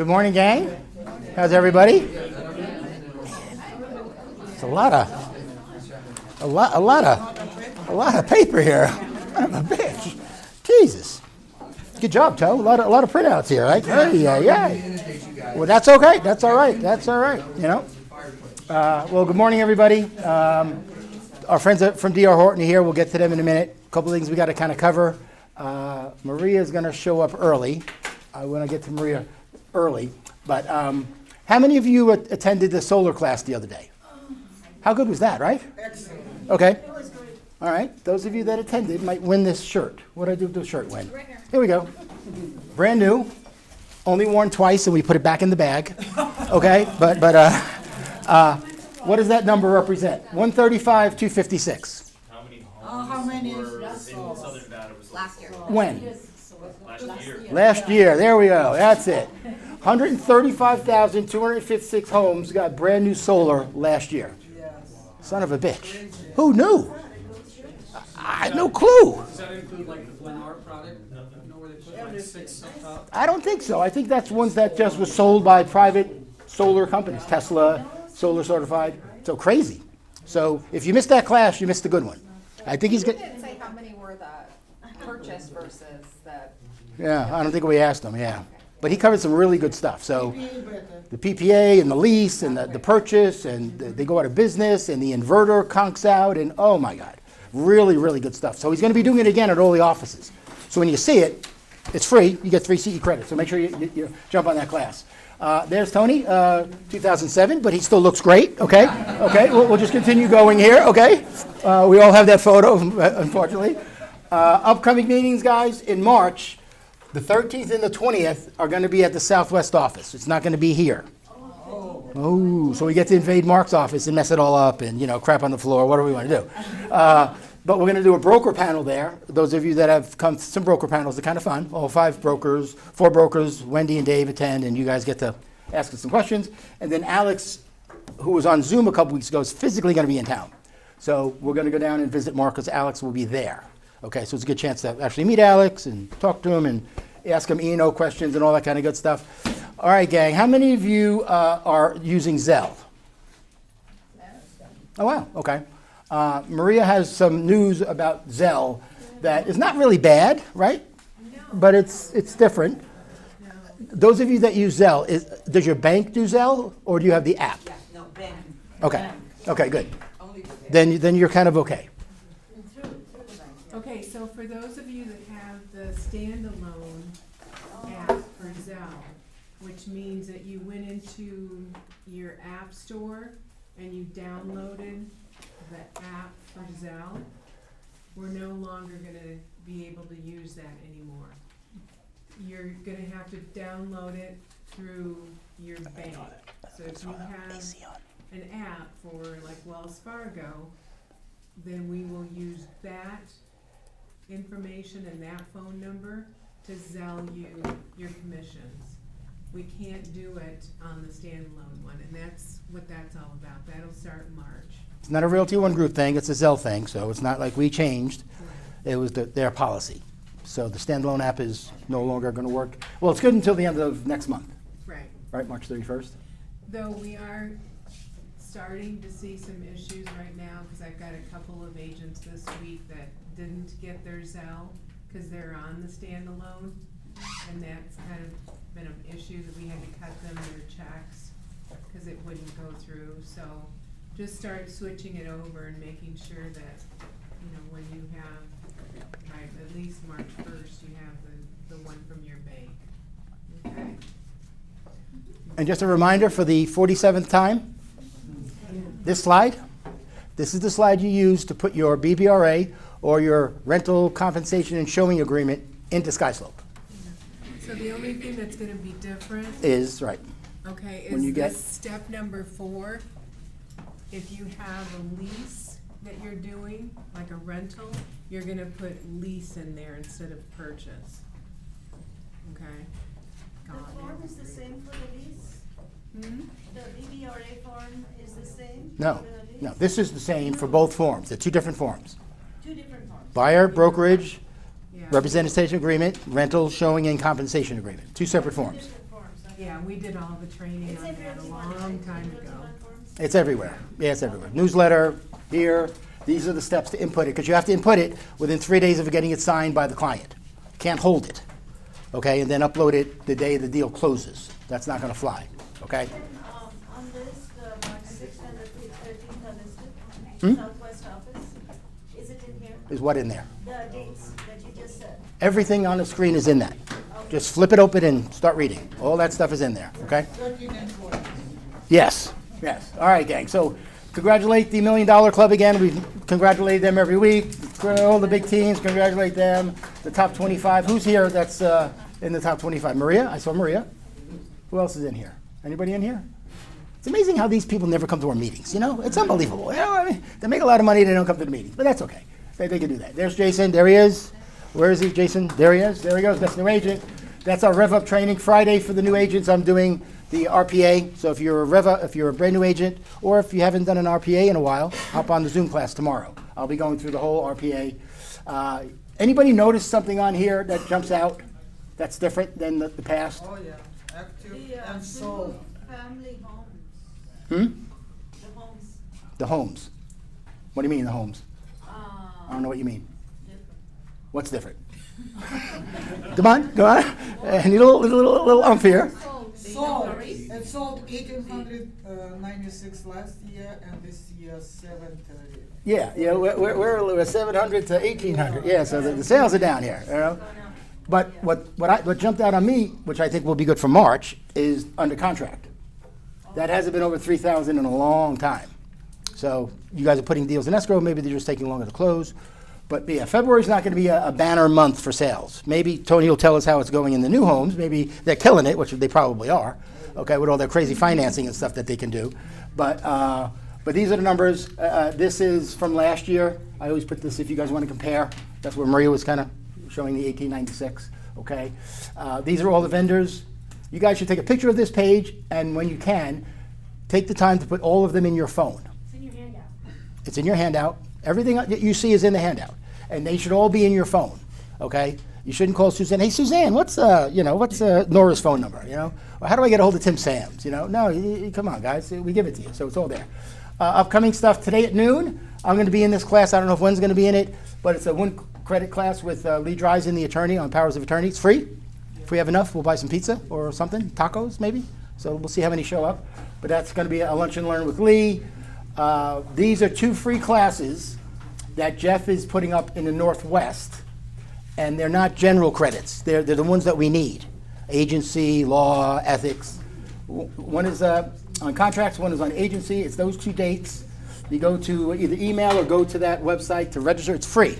Good morning, gang. How's everybody? It's a lot of paper here. I'm a bitch. Jesus. Good job, Toe. A lot of printouts here, right? Yeah. Well, that's okay. That's all right. That's all right. You know. Well, good morning, everybody. Our friends from DR Horton are here. We'll get to them in a minute. A couple of things we got to kind of cover. Maria's going to show up early. I want to get to Maria early. But how many of you attended the solar class the other day? How good was that, right? Excellent. Okay. All right. Those of you that attended might win this shirt. What did I do with the shirt win? Right here. Here we go. Brand new. Only worn twice, and we put it back in the bag. Okay? But what does that number represent? 135, 256. How many were in Southern Nevada was Last year. When? last year. Last year. There we go. That's it. 135,256 homes got brand new solar last year. Son of a bitch. Who knew? I had no clue. Does that include like the Lennar product? You know where they put like 6 up top? I don't think so. I think that's ones that just was sold by private solar companies. Tesla, solar certified. So crazy. So if you missed that class, you missed a good one. I think he's He good. didn't say how many were the purchase versus the. Yeah, I don't think we asked him. Yeah. But he covered some really good stuff. So the PPA and the lease and the purchase and they go out of business and the inverter conks out and oh my God, really, really good stuff. So he's going to be doing it again at all the offices. So when you see it, it's free. You get 3 CE credits. So make sure you jump on that class. There's Tony, 2007, but he still looks great. Okay, okay. We'll just continue going here. Okay, we all have that photo, unfortunately. Upcoming meetings, guys, in March. The 13th and the 20th are going to be at the Southwest office. It's not going to be here. Oh, so we get to invade Mark's office and mess it all up and, crap on the floor, whatever we want to do. But we're going to do a broker panel there. Those of you that have come to some broker panels are kind of fun. All 4 brokers, Wendy and Dave attend, and you guys get to ask us some questions. And then Alex, who was on Zoom a couple weeks ago, is physically going to be in town. So we're going to go down and visit Mark because Alex will be there. Okay, so it's a good chance to actually meet Alex and talk to him and ask him E&O questions and all that kind of good stuff. All right, gang, how many of you are using Zelle? Oh, wow, okay. Maria has some news about Zelle that is not really bad, right? No. But it's different. No. Those of you that use Zelle, does your bank do Zelle or do you have the app? Yeah, no, bank. Okay, okay, good. Only the bank. Then you're kind of okay. Okay, so for those of you that have the standalone app for Zelle, which means that you went into your app store and you downloaded the app for Zelle, we're no longer gonna be able to use that anymore. You're gonna have to download it through your bank. So if you have an app for like Wells Fargo, then we will use that information and that phone number to Zelle you your commissions. We can't do it on the standalone one, and that's what that's all about. That'll start in March. It's not a Realty One Group thing, it's a Zelle thing, so it's not like we changed. Right. It was their policy. So the standalone app is no longer going to work. Well, it's good until the end of next month, Right. right, March 31st? Though we are starting to see some issues right now, because I've got a couple of agents this week that didn't get their Zelle because they're on the standalone, and that's kind of been an issue that we had to cut them their checks because it wouldn't go through. So just start switching it over and making sure that, when you have, right, at least March 1st, you have the one from your bank. Okay? And just a reminder for the 47th time, this slide, this is the slide you use to put your BBRA or your rental compensation and showing agreement into SkySlope. So the only thing that's gonna be different, Is, right, okay, when you is get- this step number 4. If you have a lease that you're doing, like a rental, you're gonna put lease in there instead of purchase. Okay? The Got form it. is the same for the lease? Hmm? The BBRA form is the same? No, for the lease? no, this is the same for both forms. They're 2 different forms. 2 different forms. Buyer, brokerage, Yeah. representation agreement, rental, showing, and compensation agreement. 2 separate forms. Different forms, okay. Yeah, we did all the training It's on that a everything long online, time ago. everything on forms? It's everywhere. Yeah, it's everywhere. Newsletter, here, these are the steps to input it, because you have to input it within 3 days of getting it signed by the client. Can't hold it, okay? And then upload it the day the deal closes. That's not gonna fly, okay? Then, on this, the March 6th and the 13th are listed, Hmm? Southwest office, is it in here? Is what in there? The dates that you just said. Everything on the screen is in that. Just flip it open and start reading. All that stuff is in there, okay? 13 and 14. Yes, yes. All right, gang. So congratulate the $1 Million Club again. We congratulate them every week. All the big teams, congratulate them. The top 25. Who's here that's in the top 25? Maria? I saw Maria. Who else is in here? Anybody in here? It's amazing how these people never come to our meetings, you know? It's unbelievable. You know, I mean, they make a lot of money, they don't come to the meetings, but that's okay. They can do that. There's Jason. There he is. Where is he, Jason? There he is. There he goes. That's new agent. That's our Rev Up training. Friday for the new agents, I'm doing the RPA. So if you're a brand new agent, or if you haven't done an RPA in a while, hop on the Zoom class tomorrow. I'll be going through the whole RPA. Anybody notice something on here that jumps out that's different than the past? Oh, yeah. Active The and single sold. family homes, Hmm? the homes, The homes. What do you mean, the homes? I don't know what you mean. different. What's different? Come on. I need a little umph here. Sold. It sold 1,896 last year, and this year 730. Yeah, we're 700 to 1,800. Yeah, so the sales are down here, you know. But what jumped out on me, which I think will be good for March, is under contract. That hasn't been over 3,000 in a long time. So you guys are putting deals in escrow. Maybe they're just taking longer to close. But yeah, February's not going to be a banner month for sales. Maybe Tony will tell us how it's going in the new homes. Maybe they're killing it, which they probably are. Okay, with all their crazy financing and stuff that they can do. But these are the numbers. This is from last year. I always put this if you guys want to compare. That's where Maria was kind of showing the 1896. Okay, these are all the vendors. You guys should take a picture of this page, and when you can, take the time to put all of them in your phone. It's in your handout. It's in your handout. Everything that you see is in the handout, and they should all be in your phone. Okay, you shouldn't call Suzanne. Hey, Suzanne, what's Nora's phone number? You know, or how do I get a hold of Tim Sams? You know, no, come on, guys, we give it to you, so it's all there. Upcoming stuff today at noon. I'm going to be in this class. I don't know if Wen's going to be in it, but it's a one credit class with Lee Dreisen, the attorney, on powers of attorney. It's free. If we have enough, we'll buy some pizza or something, tacos maybe. So we'll see how many show up. But that's going to be a lunch and learn with Lee. These are 2 free classes that Jeff is putting up in the Northwest, and they're not general credits. They're the ones that we need. Agency, law, ethics. One is on contracts, one is on agency. It's those 2 dates. You go to either email or go to that website to register. It's free.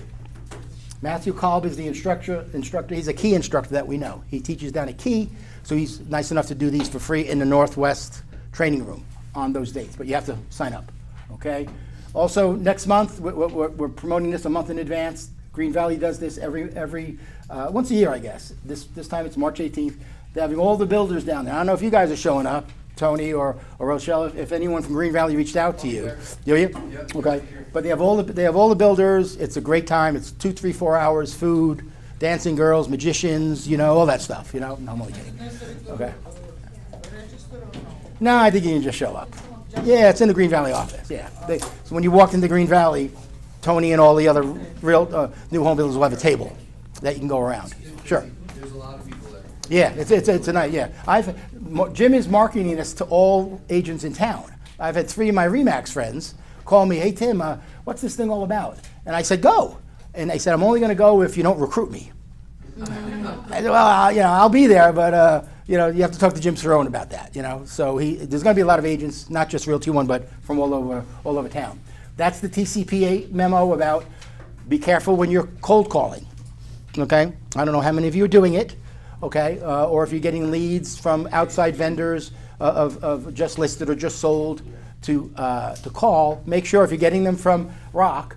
Matthew Kolb is the instructor. He's a key instructor that we know. He teaches down at Key, so he's nice enough to do these for free in the Northwest training room on those dates, but you have to sign up, okay? Also, next month, we're promoting this a month in advance. Green Valley does this every once a year, I guess. This time it's March 18th. They're having all the builders down there. I don't know if you guys are showing up, Tony or Rochelle, if anyone from Green Valley reached out to you. Do you? Yep. Okay. But they have all the builders. It's a great time. It's 2, 3, 4 hours, food, dancing girls, magicians, you know, all that stuff. You know, no, I'm only kidding. Okay. Register or no? No, I think you can just show up. Yeah, it's in the Green Valley office. Yeah. So when you walk into Green Valley, Tony and all the other real new home builders will have a table that you can go around. Sure. There's a lot of people there. Yeah, it's a night. Yeah, Jim is marketing this to all agents in town. I've had 3 of my Remax friends call me, hey Tim, what's this thing all about? And I said, go. And they said, I'm only going to go if you don't recruit me. I said, well, I'll be there, but you have to talk to Jim Cerrone about that. So there's going to be a lot of agents, not just Realty One, but from all over town. That's the TCPA memo about be careful when you're cold calling. Okay, I don't know how many of you are doing it. Okay, or if you're getting leads from outside vendors of just listed or just sold to call, make sure if you're getting them from Rock,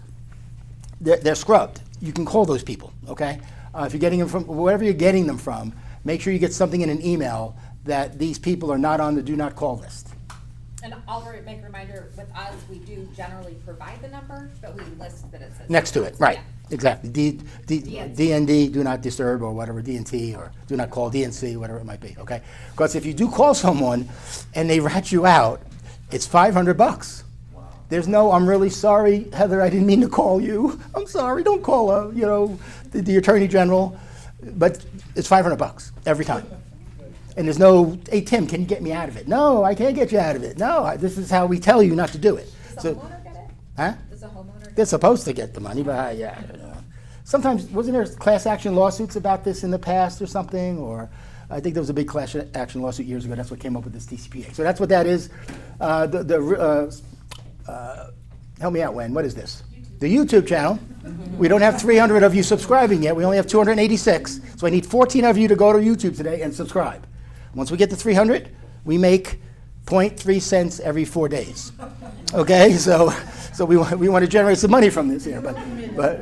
they're scrubbed. You can call those people, okay? If you're getting them from wherever you're getting them from, make sure you get something in an email that these people are not on the do not call list. And I'll make a reminder, with us, we do generally provide the number, but we list that it says. Next to it, right, Yeah. exactly. DNC. DND, do not disturb, or whatever, DNT, or do not call, DNC, whatever it might be, okay? Because if you do call someone and they rat you out, it's $500. There's no, I'm really sorry, Heather, I didn't mean to call you. I'm sorry, don't call, the Attorney General. But it's $500 every time. And there's no, hey, Tim, can you get me out of it? No, I can't get you out of it. No, this is how we tell you not to do it. Does the So, homeowner get it? huh? Does the homeowner get it? They're supposed to get the money, but yeah. Sometimes, wasn't there class action lawsuits about this in the past or something? Or I think there was a big class action lawsuit years ago. That's what came up with this TCPA. So that's what that is. Help me out, Wen. What is this? The YouTube channel. We don't have 300 of you subscribing yet. We only have 286. So I need 14 of you to go to YouTube today and subscribe. Once we get to 300, we make 0.3 cents every 4 days. Okay, so we want to generate some money from this here, but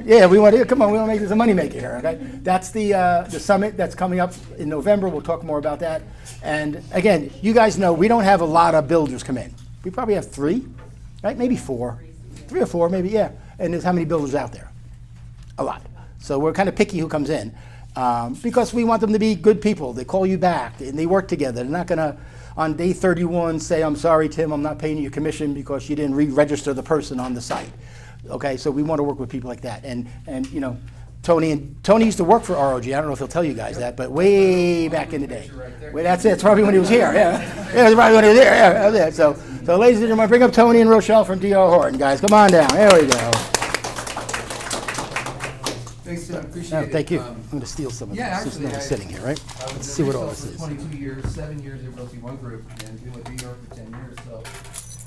yeah, we want to make this a money maker here. Okay, that's the summit that's coming up in November. We'll talk more about that. And again, you guys know we don't have a lot of builders come in. We probably have 3, right? Maybe 4, 3 or 4, maybe, yeah. And there's how many builders out there? A lot. So we're kind of picky who comes in. Because we want them to be good people. They call you back and they work together. They're not going to, on day 31, say, I'm sorry, Tim, I'm not paying you your commission because you didn't re-register the person on the site. Okay, so we want to work with people like that. And Tony used to work for ROG. I don't know if he'll tell you guys that, but way back in the day. Well, that's it. It's probably when he was here. Yeah, yeah, it's probably when he was here. Yeah, that's it. So ladies and gentlemen, bring up Tony and Rochelle from DR Horton, guys. Come on down. There we go. Thanks, Tim. Appreciate it. Thank you. I'm going to steal some of Yeah, this. actually, This is sitting here, right? I was Let's at see what all Retail this for is. 22 years, 7 years at Realty One Group, and been with DR for 10 years. So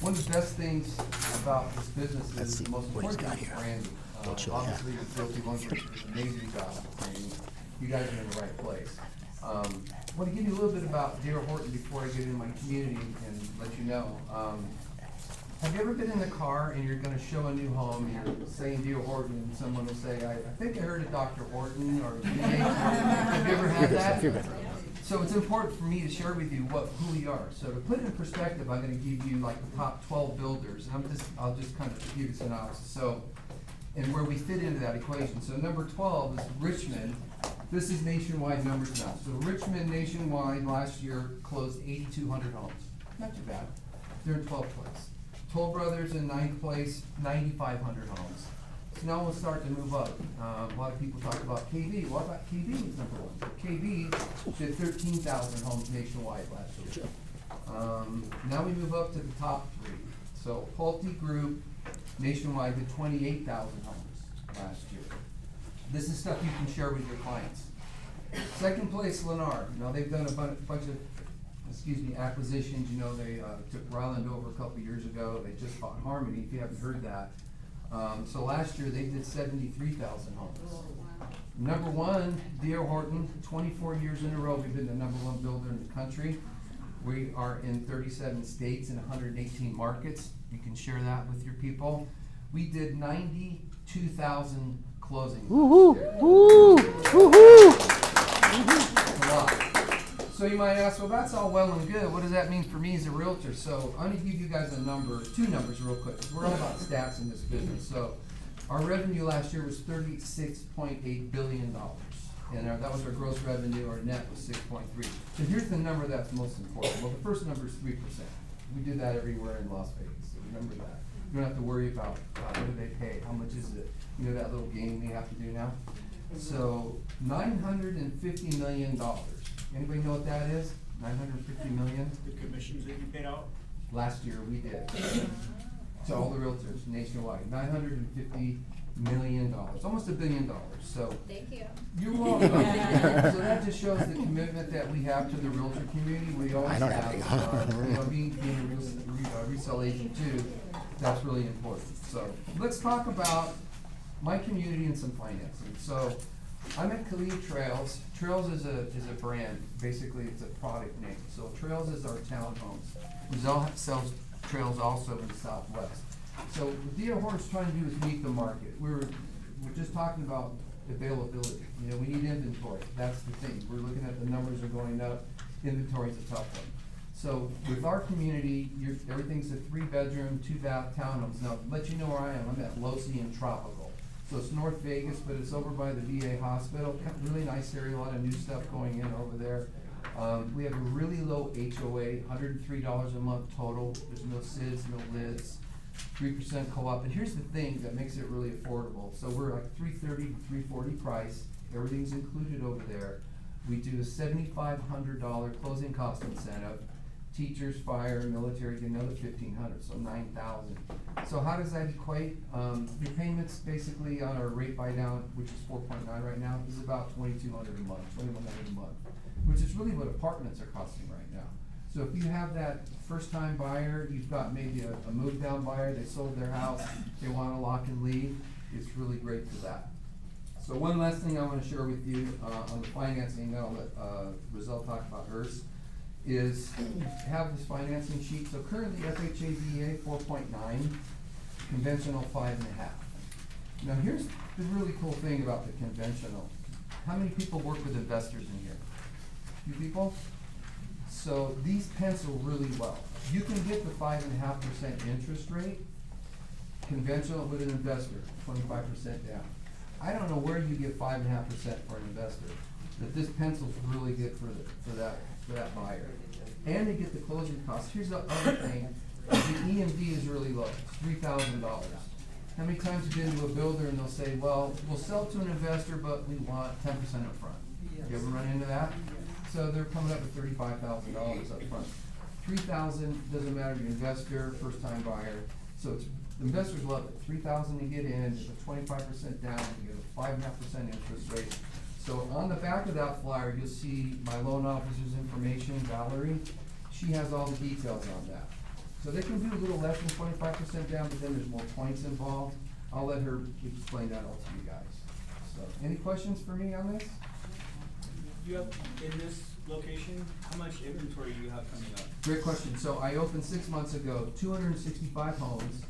one of the best things about this business Let's is see the most what he's important got thing is here. branding. What should I have? Obviously, with Realty One Group, it's an amazing job of branding. You guys are in the right place. I want to give you a little bit about DR Horton before I get into my community and let you know. Have you ever been in the car and you're going to show a new home, you're saying DR Horton, and someone will say, I think I heard of Dr. Horton, or have you ever had that? You're good. So it's important for me to share with you who we are. So to put it in perspective, I'm going to give you like the top 12 builders, and I'll just kind of give you a synopsis. So, and where we fit into that equation. So number 12 is Richmond. This is nationwide numbers now. So Richmond nationwide last year closed 8,200 homes. Not too bad. They're in 12th place. Toll Brothers in 9th place, 9,500 homes. So now we'll start to move up. A lot of people talk about KB. What about KB is number 1? KB did 13,000 homes nationwide last year. Now we move up to the top 3. So Pulte Group nationwide did 28,000 homes last year. This is stuff you can share with your clients. Second place, Lennar. They've done a bunch of acquisitions. They took Ryland over a couple years ago. They just bought Harmony, if you haven't heard that. So last year they did 73,000 homes. Number 1, DR Horton, 24 years in a row we've been the number 1 builder in the country. We are in 37 states and 118 markets. You can share that with your people. We did 92,000 closings. Woohoo! Woo! Woohoo! A lot. So you might ask, well, that's all well and good. What does that mean for me as a realtor? So I'm going to give you guys two numbers real quick, because we're all about stats in this business. So our revenue last year was $36.8 billion. And that was our gross revenue. Our net was 6.3. So here's the number that's most important. Well, the first number is 3%. We do that everywhere in Las Vegas. So remember that. You don't have to worry about what do they pay, how much is it, that little game we have to do now. So $950 million. Anybody know what that is? 950 million? The commissions that you paid out? Last year we did. To all the realtors nationwide, $950 million, almost $1 billion. So Thank you. you're welcome. So that just shows the commitment that we have to the realtor community. We always I don't have any. being a resale agent too, that's really important. So let's talk about my community and some financing. So I'm at Khalid Trails. Trails is a brand. Basically, it's a product name. So Trails is our townhomes. Rizal sells Trails also in the Southwest. So what DR Horton's trying to do is meet the market. We're just talking about availability. We need inventory. That's the thing. We're looking at the numbers are going up. Inventory is a tough one. So with our community, everything's a 3-bedroom, 2-bath townhomes. Now, let you know where I am, I'm at Losey and Tropical. So it's North Vegas, but it's over by the VA hospital. Really nice area, a lot of new stuff going in over there. We have a really low HOA, $103 a month total. There's no SIDS, no LIDs, 3% co-op. And here's the thing that makes it really affordable. So we're like $330 to $340 price. Everything's included over there. We do a $7,500 closing cost incentive. Teachers, fire, military get another $1,500, so $9,000. So how does that equate? Your payments basically on our rate buy down, which is 4.9 right now, is about $2,200 a month, $2,100 a month, which is really what apartments are costing right now. So if you have that first-time buyer, you've got maybe a move-down buyer, they sold their house, they want to lock and leave, it's really great for that. So one last thing I want to share with you on the financing, then I'll let Rizal talk about hers, is have this financing sheet. So currently FHA VA 4.9, conventional 5.5. Now here's the really cool thing about the conventional. How many people work with investors in here? You people? So these pencil really well. You can get the 5.5% interest rate, conventional with an investor, 25% down. I don't know where you get 5.5% for an investor, but this pencil's really good for that buyer. And they get the closing costs. Here's the other thing, the EMD is really low, it's $3,000. How many times have you been to a builder and they'll say, well, we'll sell to an investor, but we want 10% up front. You ever run into that? So they're coming up with $35,000 up front. $3,000 doesn't matter if you're an investor, first time buyer. So it's, investors love it. $3,000 to get in, a 25% down, you get a 5.5% interest rate. So on the back of that flyer, you'll see my loan officer's information, Valerie. She has all the details on that. So they can do a little less than 25% down, but then there's more points involved. I'll let her explain that all to you guys. So, any questions for me on this? You have, in this location, how much inventory do you have coming up? Great question. So I opened 6 months ago, 265 homes.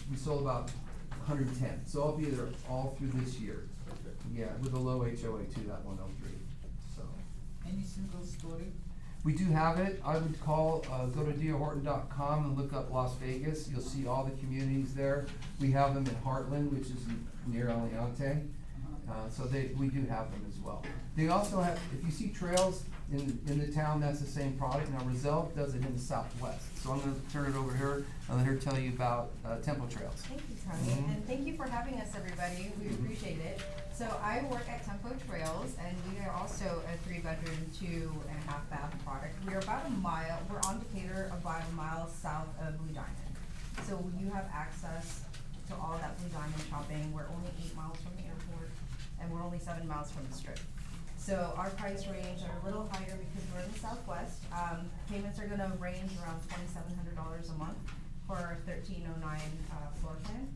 We sold about 110. So I'll be there all through this year. Yeah, with a low HOA too, that 103. So Any single story? we do have it. I would call, go to diahorton.com and look up Las Vegas. You'll see all the communities there. We have them in Heartland, which is near Aliante. So we do have them as well. They also have, if you see trails in the town, that's the same product. Now Rizal does it in the southwest. So I'm gonna turn it over to her and let her tell you about Temple Trails. Thank you, Tony, and thank you for having us, everybody. We appreciate it. So I work at Tempo Trails, and we are also a 3-bedroom, 2.5 bath product. We are about a mile, we're on Decatur, about a mile south of Blue Diamond. So you have access to all that Blue Diamond shopping. We're only 8 miles from the airport, and we're only 7 miles from the Strip. So our price range are a little higher because we're in the Southwest. Payments are gonna range around $2,700 a month for our 1309 floor plan.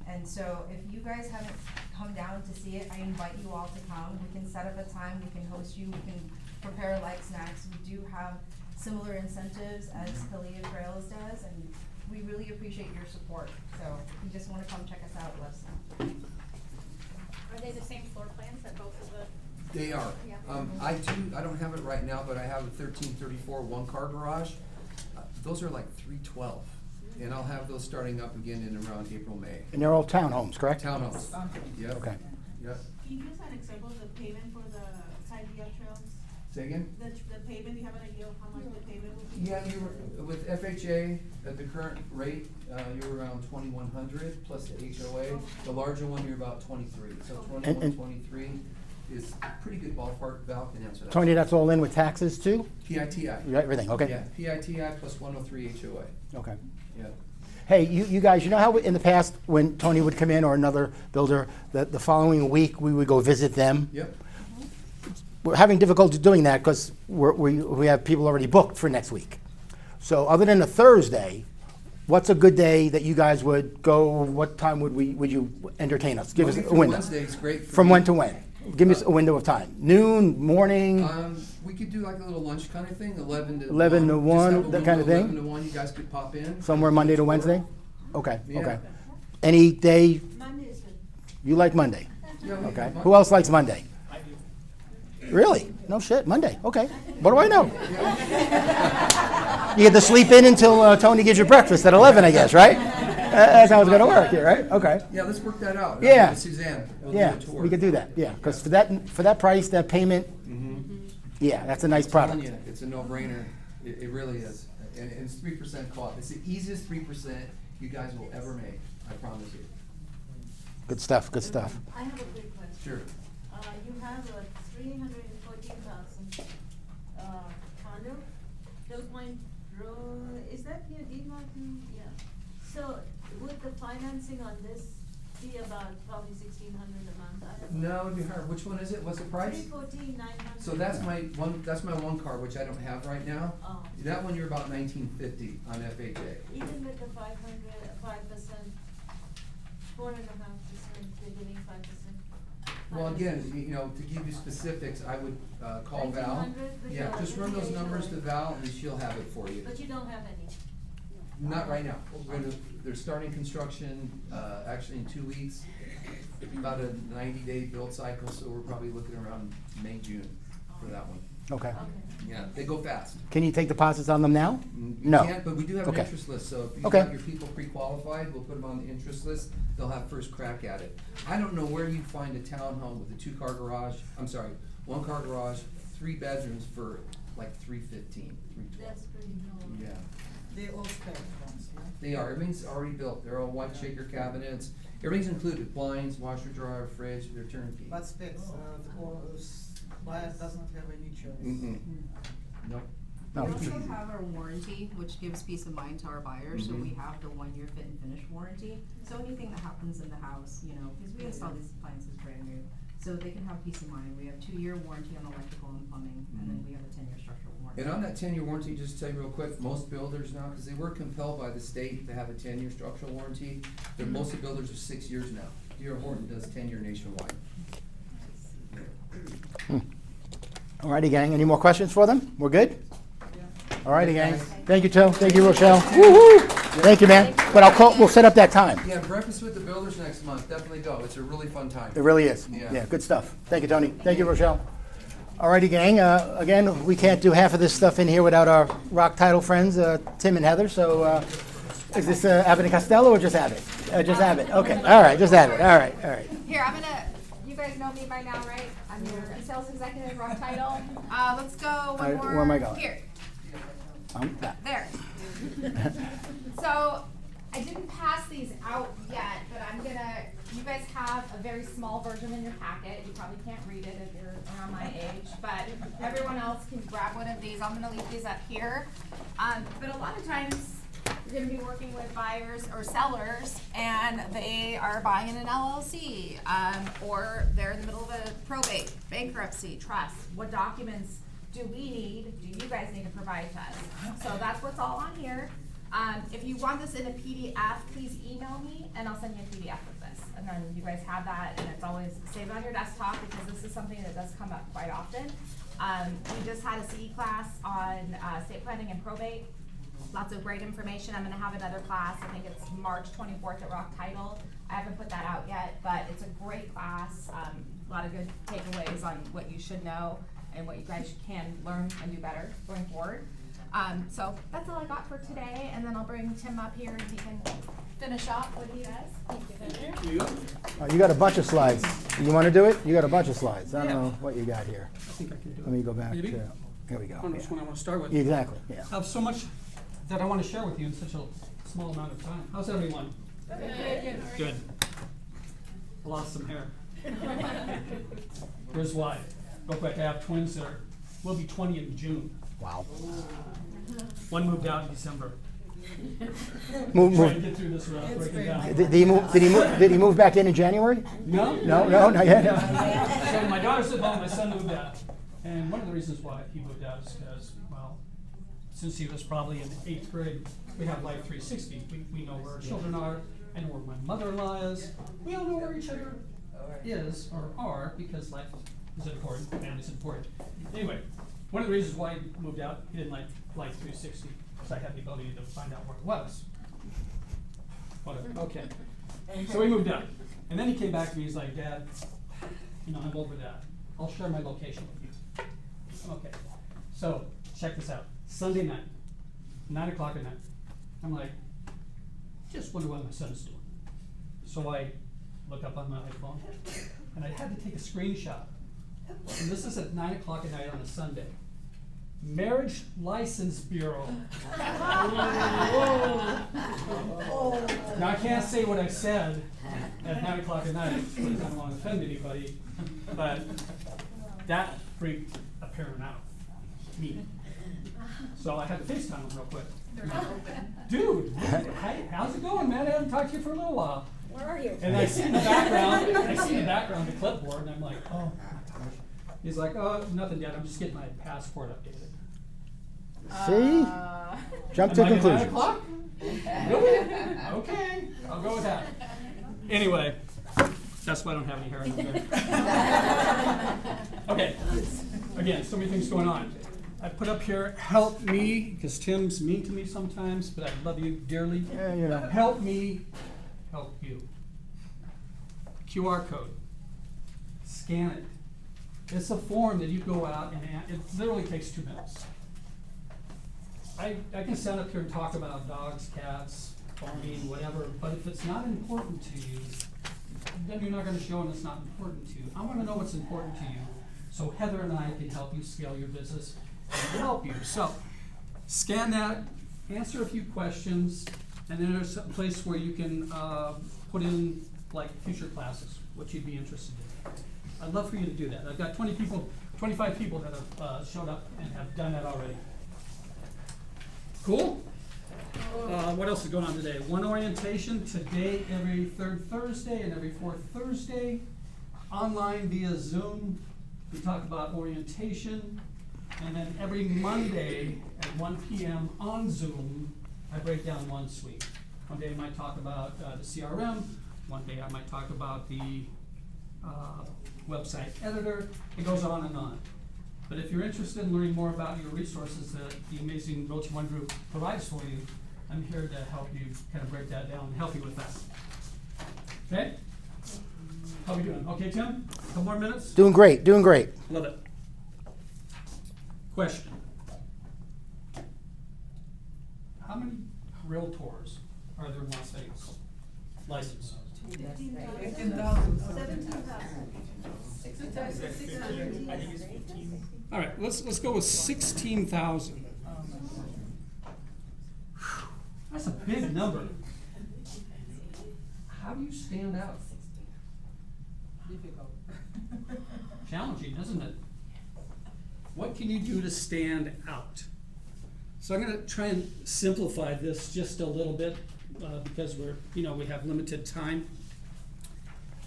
And so if you guys haven't come down to see it, I invite you all to come. We can set up a time, we can host you, we can prepare light snacks. We do have similar incentives as Kalia Trails does, and we really appreciate your support. So if you just wanna come check us out, let us know. Are they the same floor plans that both of the? They are. Yeah. I don't have it right now, but I have a 1334 one-car garage. Those are like $312. And I'll have those starting up again in around April, May. And they're all townhomes, correct? Townhomes. Yep. Okay. Yep. Can you give us an example of the payment for the Kalia Trails? Say again? The payment, do you have an idea of how much the payment would be? Yeah, you were, with FHA, at the current rate, you're around 2,100 plus the HOA. The larger one, you're about 23. So 21, 23 is a pretty good ballpark. Val can answer that. Tony, that's all in with taxes too? PITI. Everything, okay? Yeah, PITI plus 103 HOA. Okay. Yeah. Hey, you guys, you know how in the past when Tony would come in or another builder, that the following week we would go visit them? Yep. We're having difficulty doing that because we have people already booked for next week. So other than a Thursday, what's a good day that you guys would go? What time would you entertain us? Give us a window. Wednesday is great. From when to when? Give us a window of time. Noon, morning. We could do like a little lunch kind of thing, 11 to 11 to 1, Just have a that kind of window, thing? 11 to 1, you guys could pop in. Somewhere Monday to Wednesday? Okay, Yeah. okay. Any day, Monday is good. you like Monday? Yeah, we Okay. can- Who else likes Monday? I do. Really? No shit. Monday. Okay. What do I know? You get to sleep in until Tony gives you breakfast at 11, I guess, right? That's how it's going to work here, right? Okay. Yeah, let's work that out. Yeah. With Suzanne. We'll do Yeah, a tour. we could do that. Yeah, because for that price, that payment, yeah, that's a nice Telling product. you, it's a no-brainer. It really is. And it's 3% cost. It's the easiest 3% you guys will ever make. I promise you. Good stuff. Good stuff. I have a quick question. Sure. You have a 314,000 condo, Hill Point Road, is that near Dean Martin? Yeah. So would the financing on this be about probably 1,600 a month? I don't know. No, it'd be hard. Which one is it? What's the price? 314,900. So that's my one car, which I don't have right now. Oh. That one, you're about 1950 on FHA. Even with the 5%, 4.5%, they're giving 5%. Well, again, you know, to give you specifics, I would call Val. 1900 with Yeah, the just run those numbers to Val and she'll have it for you. But you don't have any? Not right now. They're starting construction, actually in 2 weeks. About a 90-day build cycle, so we're probably looking around May, June for that one. Okay. Okay. Yeah, they go fast. Can you take deposits on them now? You No. can't, but we do have an Okay. interest list, so if you Okay. have your people pre-qualified, we'll put them on the interest list, they'll have first crack at it. I don't know where you'd find a townhome with a 1-car garage, 3 bedrooms for like 315, 312. That's pretty low. Yeah, They all spec ones, yeah? they are, everything's already built, they're all white shaker cabinets, everything's included, blinds, washer, dryer, fridge, they're turnkey. But specs, buyer does not have any choice. Mm-mm. Nope. No. We also have our warranty, which gives peace of mind to our buyers, so we have the 1-year fit and finish warranty. So anything that happens in the house, you know, because we install these appliances brand new, so they can have peace of mind. We have 2-year warranty on electrical and plumbing, and then we have a 10-year structural warranty. And on that 10-year warranty, just to tell you real quick, most builders now, because they were compelled by the state to have a 10-year structural warranty, most of the builders are 6 years now. D.R. Horton does 10-year nationwide. All righty, gang. Any more questions for them? We're good? All righty, gang. Thank you, Joe. Thank you, Rochelle. Woo-hoo! Thank you, man. But we'll set up that time. Yeah, breakfast with the builders next month, definitely go. It's a really fun time. It really is. Yeah. Yeah, good stuff. Thank you, Tony. Thank you, Rochelle. All righty, gang. Again, we can't do half of this stuff in here without our rock title friends, Tim and Heather. So is this Abbott and Costello or just Abbott? Just Abbott. Okay. All right, just Abbott. All right, all right. Here, you guys know me by now, right? I'm your sales executive, rock title. Let's go one more. Where am I going? Here, That. there. So, I didn't pass these out yet, but you guys have a very small version in your packet. You probably can't read it if you're around my age, but everyone else can grab one of these. I'm gonna leave these up here. But a lot of times, you're gonna be working with buyers or sellers, and they are buying in an LLC, or they're in the middle of a probate, bankruptcy, trust. What documents do we need, do you guys need to provide to us? So that's what's all on here. If you want this in a PDF, please email me, and I'll send you a PDF of this. And then you guys have that, and it's always saved on your desktop, because this is something that does come up quite often. We just had a CE class on estate planning and probate. Lots of great information. I'm gonna have another class, I think it's March 24th at Rock Title. I haven't put that out yet, but it's a great class. A lot of good takeaways on what you should know and what you guys can learn and do better going forward. So that's all I got for today, and then I'll bring Tim up here and he can finish off what he does. Thank you. You got a bunch of slides. You want to do it? You got a bunch of slides. I don't know what you got here. I think I can do it. Let me go back Maybe. to, here we go. I don't know which one I want to start with. Exactly, yeah. I have so much that I want to share with you in such a small amount of time. How's everyone? Good. I lost some hair. Here's why. Real quick, I have twins that will be 20 in June. Wow. One moved out in December. Move, Trying to move. get through this without breaking down. Did he move back in January? No? No, not yet. So my daughter's at home, my son moved out. And one of the reasons why he moved out is because, well, since he was probably in 8th grade, we have Life 360. We know where our children are, and where my mother-in-law is. We all know where each other is or are, because life is important, family's important. Anyway, one of the reasons why he moved out, he didn't like Life 360, because I had the ability to find out where it was. Whatever, okay. So he moved out. And then he came back to me, he's like, Dad, I'm over that. I'll share my location with you. Okay, so check this out. Sunday night, 9 o'clock at night. I'm like, just wonder what my son's doing. So I look up on my iPhone, and I had to take a screenshot. And this is at 9 o'clock at night on a Sunday. Marriage License Bureau. Now I can't say what I said at 9 o'clock at night because I don't want to offend anybody, but that freaked a parent out, me. So I had to FaceTime him real quick. Dude, hi, how's it going, man? I haven't talked to you for a little while. Where are you? And I see in the background, the clipboard, and I'm like, oh my gosh. He's like, oh, nothing yet. I'm just getting my passport updated. See? Jump to Am I at 9 conclusions. o'clock? Really? Okay, I'll go with that. Anyway, that's why I don't have any hair on my beard. Okay, again, so many things going on. I put up here, help me, because Tim's mean to me sometimes, but I love you dearly. Yeah, you know. Help me, help you. QR code. Scan it. It's a form that you go out and it literally takes 2 minutes. I can stand up here and talk about dogs, cats, farming, whatever, but if it's not important to you, then you're not going to show and it's not important to you. I want to know what's important to you, so Heather and I can help you scale your business and help you. So, scan that, answer a few questions, and then there's a place where you can put in like future classes, what you'd be interested in. I'd love for you to do that. I've got 25 people that have showed up and have done that already. Cool? What else is going on today? One orientation today, every 3rd Thursday and every 4th Thursday. Online via Zoom. We talk about orientation. And then every Monday at 1 p.m. on Zoom, I break down one suite. One day I might talk about the CRM. One day I might talk about the website editor. It goes on and on. But if you're interested in learning more about your resources that the amazing Realty One Group provides for you, I'm here to help you kind of break that down and help you with that. Okay? How are we doing? Okay, Tim? A couple more minutes? Doing great, doing great. Love it. Question. How many realtors are there in Las Vegas? Licensed. 15,000. 17,000. I think it's 15. All right, let's go with 16,000. That's a big number. How do you stand out? Difficult. Challenging, isn't it? What can you do to stand out? So I'm going to try and simplify this just a little bit because we have limited time.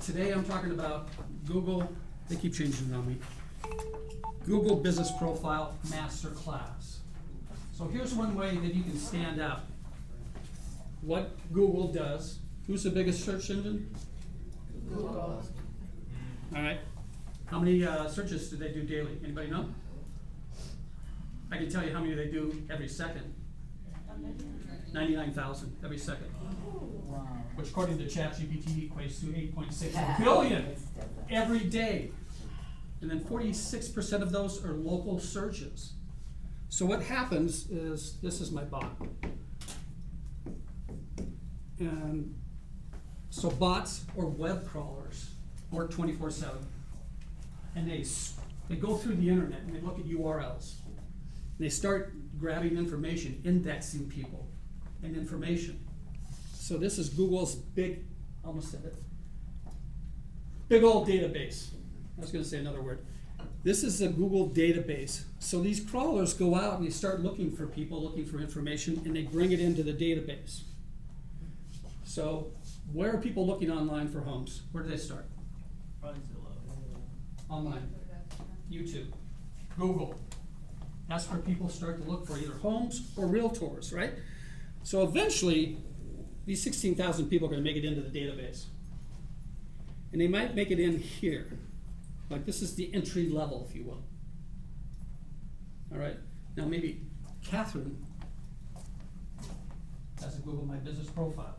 Today I'm talking about Google. They keep changing it on me. Google Business Profile Master Class. So here's one way that you can stand out. What Google does. Who's the biggest search engine? Google. All right. How many searches do they do daily? Anybody know? I can tell you how many they do every second. 99,000 every second. Wow. Which according to ChatGPT equates to 8.6 billion every day. And then 46% of those are local searches. So what happens is, this is my bot. And so bots or web crawlers work 24/7. And they go through the internet and they look at URLs. And they start grabbing information, indexing people and information. So this is Google's big, almost said it, big old database. I was going to say another word. This is a Google database. So these crawlers go out and they start looking for people, looking for information, and they bring it into the database. So where are people looking online for homes? Where do they start? Probably Zillow. Online. YouTube. Google. That's where people start to look for either homes or realtors, right? So eventually, these 16,000 people are going to make it into the database. And they might make it in here. Like this is the entry level, if you will. All right? Now maybe Catherine has a Google My Business profile.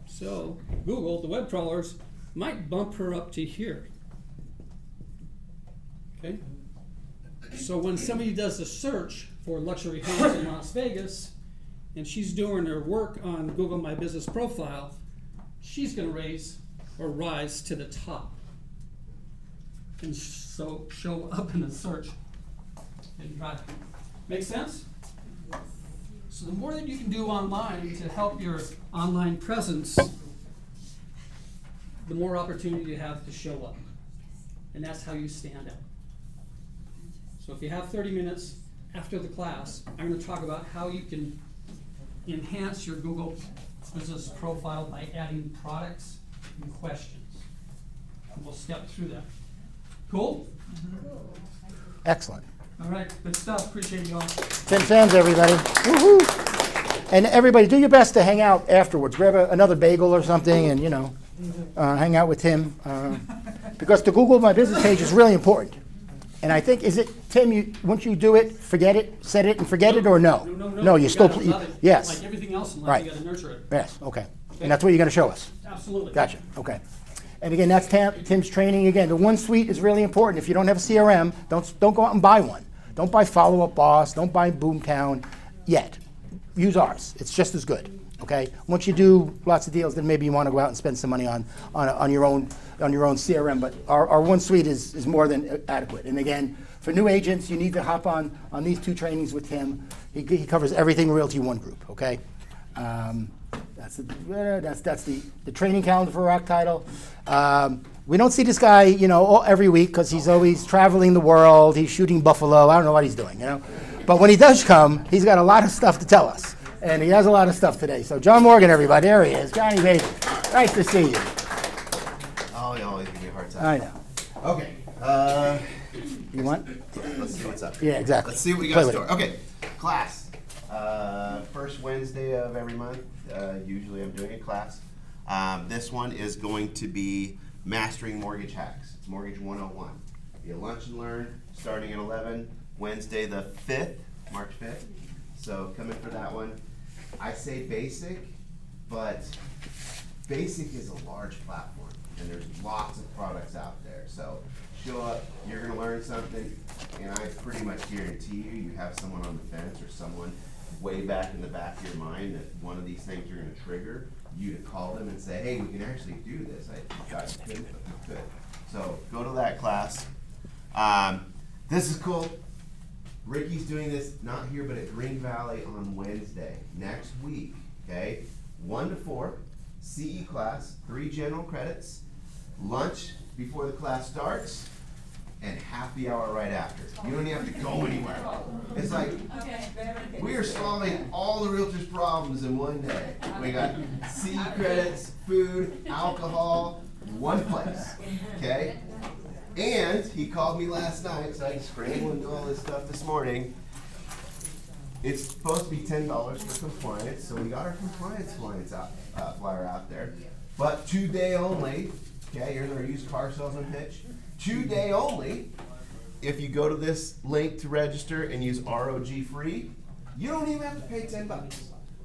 So Google, the web crawlers, might bump her up to here. Okay? So when somebody does a search for luxury homes in Las Vegas, and she's doing her work on Google My Business Profile, she's gonna rise to the top. And so show up in the search and drive. Make sense? So the more that you can do online to help your online presence, the more opportunity you have to show up. And that's how you stand out. So if you have 30 minutes after the class, I'm going to talk about how you can enhance your Google Business Profile by adding products and questions. And we'll step through that. Cool? Excellent. All right, good stuff. Appreciate you all. Tim Sam's, everybody. Woohoo! And everybody, do your best to hang out afterwards. Grab another bagel or something and, hang out with Tim. Because the Google My Business page is really important. And I think, is it, Tim, once you do it, forget it, set it and forget it, or no? No, you still, gotta love it. yes. Like everything else in life, Right. you gotta nurture it. Yes, okay. And that's what you're going to show us. Absolutely. Gotcha, okay. And again, that's Tim's training. Again, the one suite is really important. If you don't have a CRM, don't go out and buy one. Don't buy Follow Up Boss. Don't buy Boomtown yet. Use ours. It's just as good. Okay. Once you do lots of deals, then maybe you want to go out and spend some money on your own CRM. But our one suite is more than adequate. And again, for new agents, you need to hop on these two trainings with Tim. He covers everything Realty One Group. Okay. That's the training calendar for Rock Title. We don't see this guy, every week because he's always traveling the world. He's shooting buffalo. I don't know what he's doing, But when he does come, he's got a lot of stuff to tell us, and he has a lot of stuff today. So John Morgan, everybody, there he is. Johnny, baby, nice to see you. Oh, you always give me a hard time. I know. Okay. You want? Let's see what's up. Yeah, exactly. Let's see what we Play got with in store. Okay, class. First Wednesday of every month. Usually I'm doing a class. This one is going to be Mastering Mortgage Hacks. It's Mortgage 101. Be a lunch and learn starting at 11, Wednesday the 5th, March 5th. So come in for that one. I say basic, but basic is a large platform and there's lots of products out there. So show up, you're gonna learn something, and I pretty much guarantee you have someone on the fence or someone way back in the back of your mind that one of these things are gonna trigger you to call them and say, hey, we can actually do this. I got it, but we could. So go to that class. This is cool. Ricky's doing this, not here, but at Green Valley on Wednesday, next week, okay? 1 to 4, CE class, 3 general credits, lunch before the class starts, and happy hour right after. You don't even have to go anywhere. It's like, we are solving all the realtors' problems in one day. We got CE credits, food, alcohol, one place, okay? And he called me last night, so I had to scramble and do all this stuff this morning. It's supposed to be $10 for compliance, so we got our compliance flyer out there. But 2-day only, okay, here's our used car salesman pitch. 2-day only, if you go to this link to register and use ROG free, you don't even have to pay $10.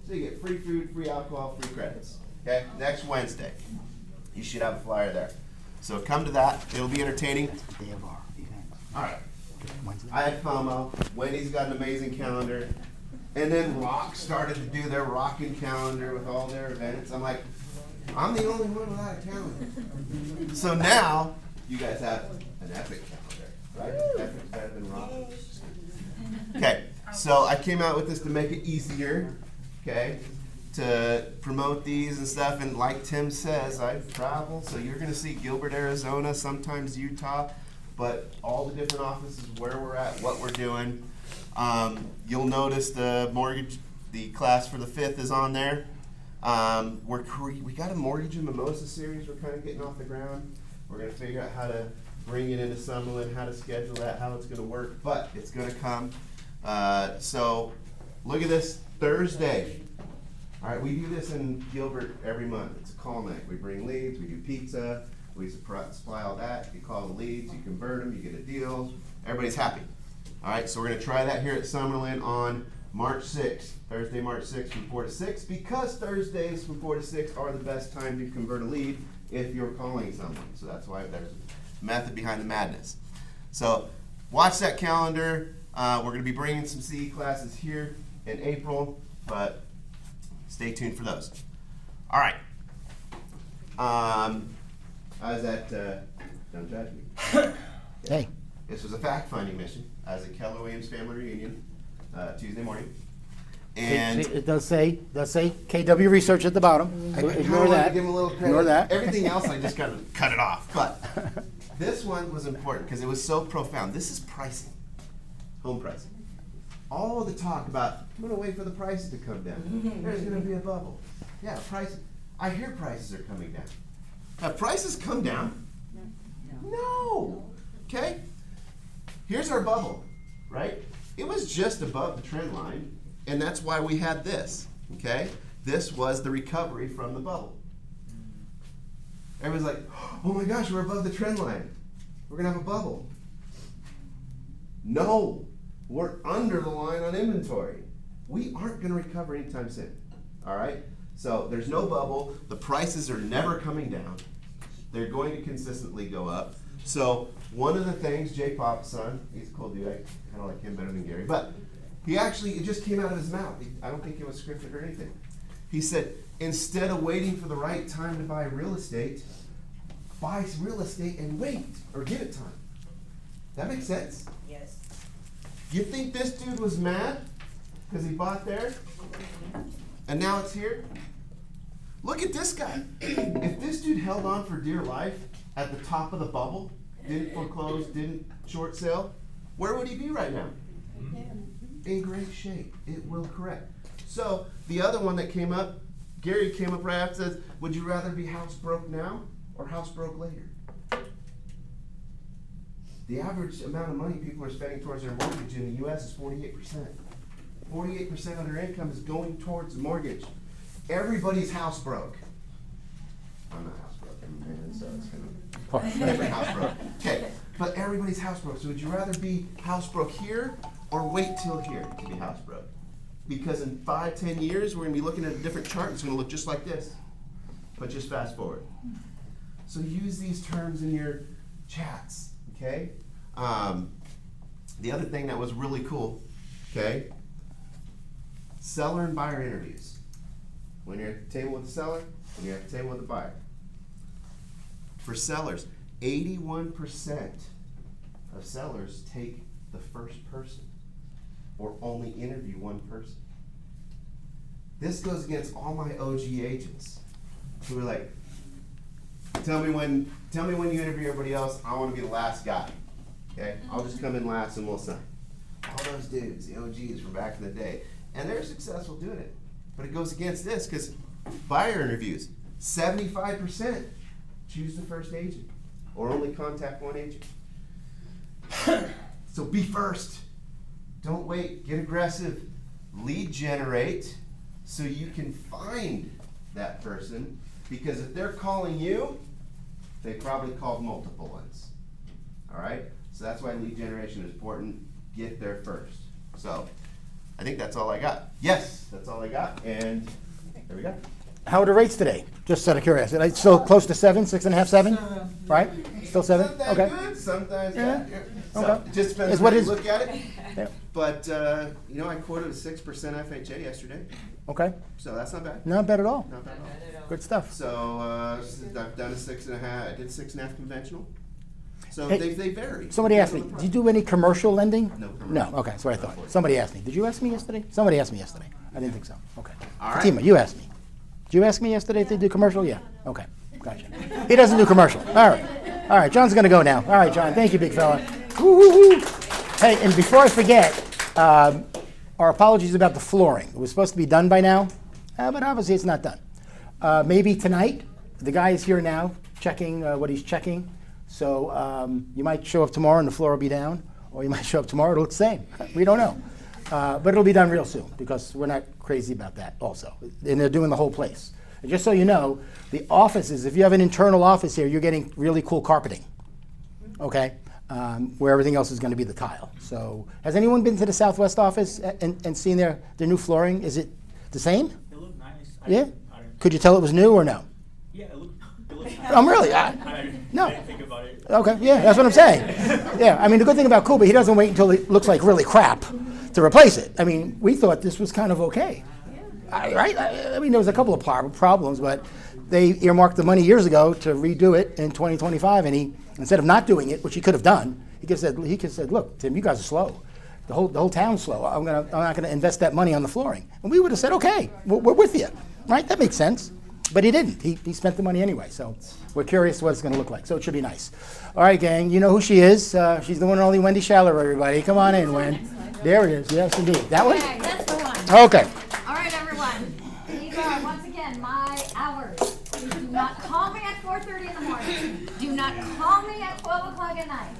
So you get free food, free alcohol, free credits. Okay, next Wednesday. You should have a flyer there. So come to that, it'll be entertaining. Day of our event. All right. Wednesday. I had FOMO. Wendy's got an amazing calendar. And then Rock started to do their rockin' calendar with all their events. I'm like, I'm the only one without a calendar. So now, you guys have an epic calendar, right? Epic's better than Rock. Okay, so I came out with this to make it easier, okay, to promote these and stuff. And like Tim says, I travel, so you're going to see Gilbert, Arizona, sometimes Utah, but all the different offices, where we're at, what we're doing. You'll notice the class for the 5th is on there. We got a Mortgage and Mimosa series we're kind of getting off the ground. We're going to figure out how to bring it into Summerlin, how to schedule that, how it's going to work, but it's going to come. So look at this, Thursday. All right, we do this in Gilbert every month. It's a call night. We bring leads, we do pizza, we supply all that. You call the leads, you convert them, you get a deal. Everybody's happy. All right, so we're going to try that here at Summerlin on March 6th, Thursday, March 6th from 4 to 6, because Thursdays from 4 to 6 are the best time to convert a lead if you're calling someone. So that's why there's a method behind the madness. So watch that calendar. We're going to be bringing some CE classes here in April, but stay tuned for those. All right. I was at, don't judge me. Hey, This was a fact-finding mission. I was at Keller Williams family reunion Tuesday morning. And it does say KW Research at the bottom. I So kinda ignore wanted to that. give him a little credit. Ignore that. Everything else, I just kind of cut it off. But this one was important because it was so profound. This is pricing, home pricing. All of the talk about, I'm going to wait for the prices to come down. There's going to be a bubble. Yeah, prices. I hear prices are coming down. Have prices come down? No. Okay? Here's our bubble, right? It was just above the trend line, and that's why we had this, okay? This was the recovery from the bubble. Everyone's like, oh my gosh, we're above the trend line. We're gonna have a bubble. No, we're under the line on inventory. We aren't gonna recover anytime soon, all right? So there's no bubble. The prices are never coming down. They're going to consistently go up. So one of the things, Jay Pop's son, he's a cool dude, I kind of like him better than Gary, but he actually, it just came out of his mouth. I don't think it was scripted or anything. He said, instead of waiting for the right time to buy real estate and wait, or give it time. That makes sense? Yes. You think this dude was mad because he bought there and now it's here? Look at this guy. If this dude held on for dear life at the top of the bubble, didn't foreclose, didn't short sale, where would he be right now? In great shape. It will correct. So the other one that came up, Gary came up right after, says, would you rather be house broke now or house broke later? The average amount of money people are spending towards their mortgage in the U.S. is 48%. 48% of their income is going towards the mortgage. Everybody's house broke. I'm not house broke, I'm a man, so it's kind of different house broke. Okay, but everybody's house broke. So would you rather be house broke here or wait till here to be house broke? Because in 5-10 years, we're gonna be looking at a different chart. It's gonna look just like this, but just fast forward. So use these terms in your chats, okay? The other thing that was really cool, okay? Seller and buyer interviews. When you're at the table with the seller, when you're at the table with the buyer. For sellers, 81% of sellers take the first person or only interview one person. This goes against all my OG agents who are like, tell me when you interview everybody else, I want to be the last guy. Okay? I'll just come in last and we'll sign. All those dudes, the OGs from back in the day. And they're successful doing it. But it goes against this because buyer interviews, 75% choose the first agent or only contact one agent. So be first. Don't wait. Get aggressive. Lead generate so you can find that person, because if they're calling you, they probably called multiple ones. All right? So that's why lead generation is important. Get there first. So I think that's all I got. Yes, that's all I got. And there we go. How are the rates today? Just out of curiosity. Are they still close to 7, 6.5, 7? 7. Right? Still 7? Not that Okay. good. Sometimes, Yeah. yeah. So Okay. it just depends It's on what how you is- look at it. Yeah. But, I quoted a 6% FHA yesterday. Okay. So that's not bad. Not bad at all. Not bad at all. Good stuff. So I've done a 6.5. I did 6.5 conventional. So Hey, they vary. Somebody asked me, Depends on do the you do any commercial lending? No commercial. No, okay, that's what I thought. Somebody asked me. Did you ask me yesterday? Somebody asked me yesterday. I didn't think so. Okay. All right. Fatima, you asked me. Did you ask me yesterday if they do commercial? Yeah. Okay. Gotcha. He doesn't do commercial. All right. All right, John's gonna go now. All right, John. Thank you, big fella. Woo, woo, woo. Hey, and before I forget, our apologies about the flooring. It was supposed to be done by now, but obviously it's not done. Maybe tonight. The guy is here now checking what he's checking. So you might show up tomorrow and the floor will be down, or you might show up tomorrow, it'll look the same. We don't know. But it'll be done real soon because we're not crazy about that also. And they're doing the whole place. And just so you know, the offices, if you have an internal office here, you're getting really cool carpeting, okay? Where everything else is going to be the tile. So has anyone been to the Southwest office and seen their new flooring? Is it the same? It looked nice. Yeah? Could you tell it was new or no? Yeah, it looked nice. I'm really, I no. didn't think about it. Okay, yeah, that's what I'm saying. Yeah, I mean, the good thing about Kuba, he doesn't wait until it looks like really crap to replace it. I mean, we thought this was kind of okay. Right? I mean, there was a couple of problems, but they earmarked the money years ago to redo it in 2025, and he, instead of not doing it, which he could have done, he could have said, look, Tim, you guys are slow. The whole town's slow. I'm not gonna invest that money on the flooring. And we would have said, okay, we're with you, right? That makes sense. But he didn't. He spent the money anyway. So we're curious what it's going to look like. So it should be nice. All right, gang. You know who she is. She's the one and only Wendy Schaller, everybody. Come on in, Wen. There it is. Yes, indeed. That one? Okay, that's the one. Okay. All right, everyone. These are, once again, my hours. Please do not call me at 4:30 in the morning. Do not call me at 12 o'clock at night.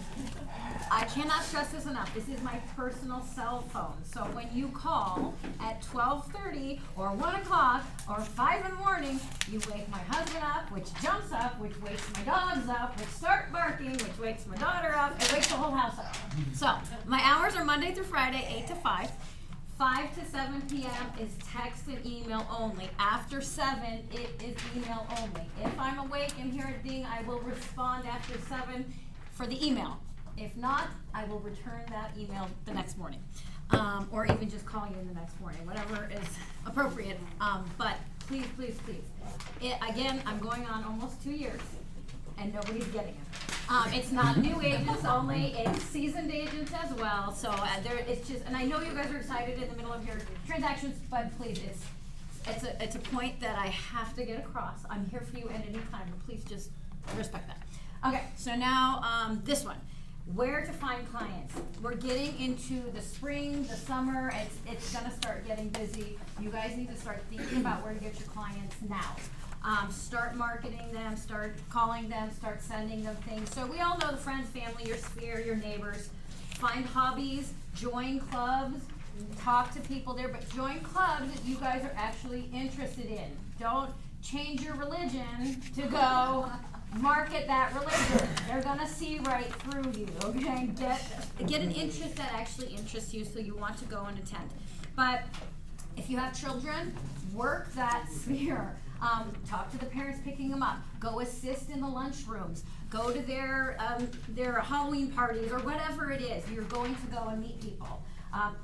I cannot stress this enough. This is my personal cell phone. So when you call at 12:30 or 1 o'clock or 5 in the morning, you wake my husband up, which jumps up, which wakes my dogs up, which start barking, which wakes my daughter up, it wakes the whole house up. So my hours are Monday through Friday, 8 to 5. 5 to 7 p.m. is text and email only. After 7, it is email only. If I'm awake and hear it ding, I will respond after 7 for the email. If not, I will return that email the next morning, or even just call you in the next morning, whatever is appropriate. But please, please, please. Again, I'm going on almost 2 years, and nobody's getting it. It's not new agents only; it's seasoned agents as well. So it's just, and I know you guys are excited in the middle of your transactions, but please, it's a point that I have to get across. I'm here for you at any time, but please just respect that. Okay, so now this one. Where to find clients. We're getting into the spring, the summer, it's gonna start getting busy. You guys need to start thinking about where to get your clients now. Start marketing them, start calling them, start sending them things. So we all know the friends, family, your sphere, your neighbors. Find hobbies, join clubs, talk to people there, but join clubs that you guys are actually interested in. Don't change your religion to go market that religion. They're gonna see right through you, okay? Get an interest that actually interests you, so you want to go and attend. But if you have children, work that sphere. Talk to the parents picking them up. Go assist in the lunchrooms. Go to their Halloween parties or whatever it is. You're going to go and meet people.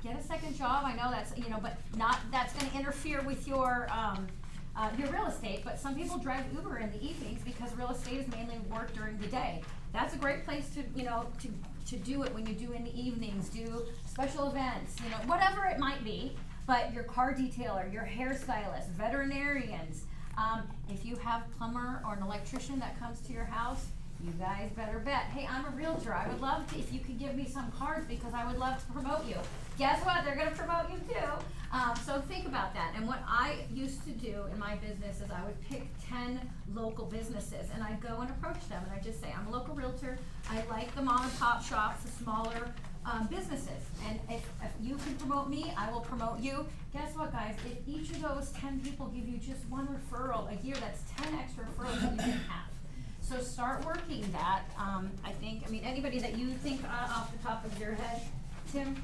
Get a second job. I know that's, but not that's going to interfere with your real estate, but some people drive Uber in the evenings because real estate is mainly work during the day. That's a great place to do it when you do in the evenings, do special events, whatever it might be. But your car detailer, your hairstylist, veterinarians, if you have a plumber or an electrician that comes to your house, you guys better bet, hey, I'm a realtor. I would love to, if you could give me some cards because I would love to promote you. Guess what? They're going to promote you too. So think about that. And what I used to do in my business is I would pick 10 local businesses and I'd go and approach them and I'd just say, I'm a local realtor. I like the mom and pop shops, the smaller businesses. And if you can promote me, I will promote you. Guess what, guys? If each of those 10 people give you just one referral a year, that's 10 extra referrals that you can have. So start working that. I think, anybody that you think off the top of your head, Tim?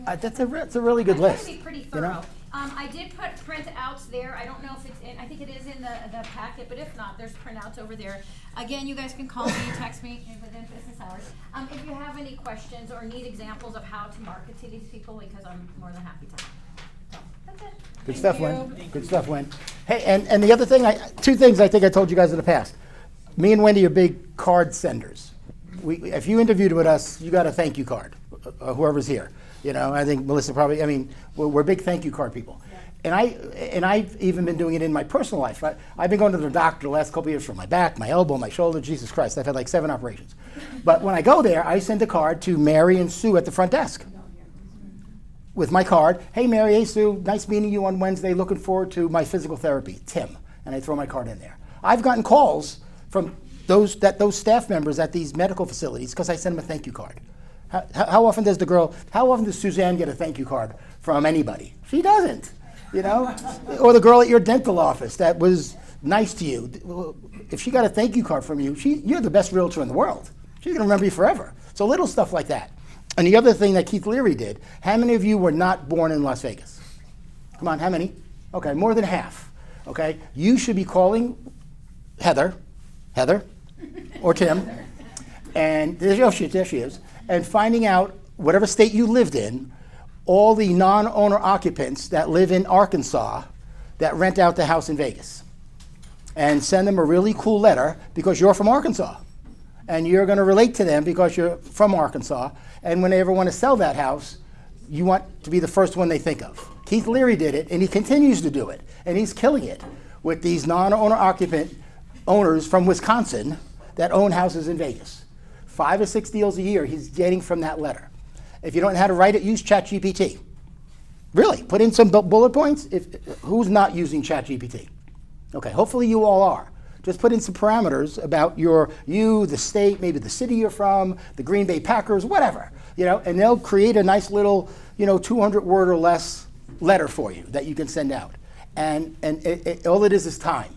That's a really good list. It's going to be pretty thorough. I did put printouts there. I don't know if it's in, I think it is in the packet, but if not, there's printouts over there. Again, you guys can call me, text me within business hours. If you have any questions or need examples of how to market to these people, because I'm more than happy to. So, that's it. Good stuff, Wen. Good stuff, Wen. Hey, and the other thing, two things I think I told you guys in the past. Me and Wendy are big card senders. If you interviewed with us, you got a thank you card, whoever's here. I think Melissa probably, we're big thank you card people. Yeah. And I've even been doing it in my personal life. I've been going to the doctor the last couple of years for my back, my elbow, my shoulder, Jesus Christ. I've had like 7 operations. But when I go there, I send a card to Mary and Sue at the front desk with my card. Hey, Mary, hey, Sue, nice meeting you on Wednesday. Looking forward to my physical therapy, Tim. And I throw my card in there. I've gotten calls from those staff members at these medical facilities because I send them a thank you card. How often does Suzanne get a thank you card from anybody? She doesn't, Or the girl at your dental office that was nice to you. If she got a thank you card from you, you're the best realtor in the world. She's gonna remember you forever. So little stuff like that. And the other thing that Keith Leary did, how many of you were not born in Las Vegas? Come on, how many? Okay, more than half, okay? You should be calling Heather, or Tim, And there she is. And finding out whatever state you lived in, all the non-owner occupants that live in Arkansas that rent out the house in Vegas. And send them a really cool letter because you're from Arkansas. And you're going to relate to them because you're from Arkansas. And when they ever want to sell that house, you want to be the first one they think of. Keith Leary did it, and he continues to do it. And he's killing it with these non-owner occupant owners from Wisconsin that own houses in Vegas. 5 or 6 deals a year he's getting from that letter. If you don't know how to write it, use ChatGPT. Really, put in some bullet points. Who's not using ChatGPT? Okay, hopefully you all are. Just put in some parameters about you, the state, maybe the city you're from, the Green Bay Packers, whatever, and they'll create a nice little, 200-word or less letter for you that you can send out. And all it is time,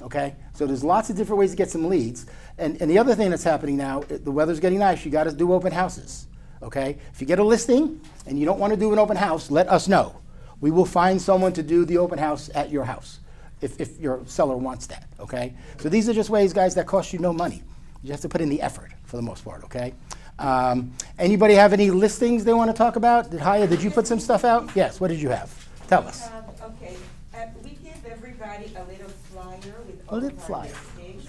okay? So there's lots of different ways to get some leads. And the other thing that's happening now, the weather's getting nice, you gotta do open houses, okay? If you get a listing and you don't wanna do an open house, let us know. We will find someone to do the open house at your house. If your seller wants that, okay? So these are just ways, guys, that cost you no money. You have to put in the effort for the most part, okay? Anybody have any listings they want to talk about? Haya, did you put some stuff out? Yes, what did you have? Tell us. Okay, we give everybody a little flyer with A little flyer. listings.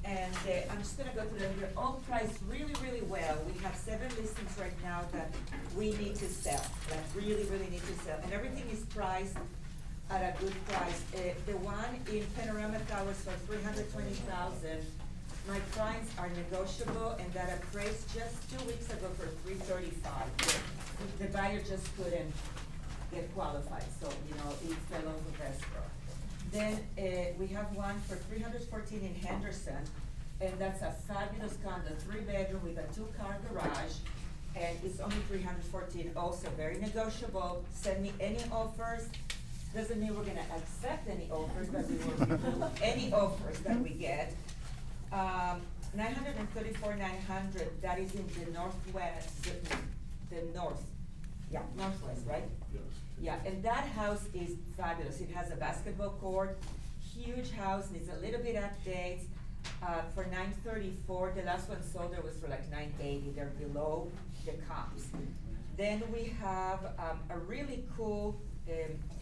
And I'm just gonna go through them. They're all priced really, really well. We have 7 listings right now that we need to sell, like really, really need to sell. And everything is priced at a good price. The one in Panorama Towers for $320,000. My prices are negotiable, and that appraised just 2 weeks ago for $335,000. The buyer just couldn't get qualified, so it fell off of escrow. Then we have one for $314,000 in Henderson, and that's a fabulous condo, 3-bedroom with a 2-car garage, and it's only $314,000. Also very negotiable. Send me any offers. Doesn't mean we're gonna accept any offers, but we will review any offers that we get. $934,900, that is in the northwest, northwest, right? Yes. Yeah, and that house is fabulous. It has a basketball court, huge house, needs a little bit updates. For $934,000, the last one sold there was for like $980,000. They're below the comps. Then we have a really cool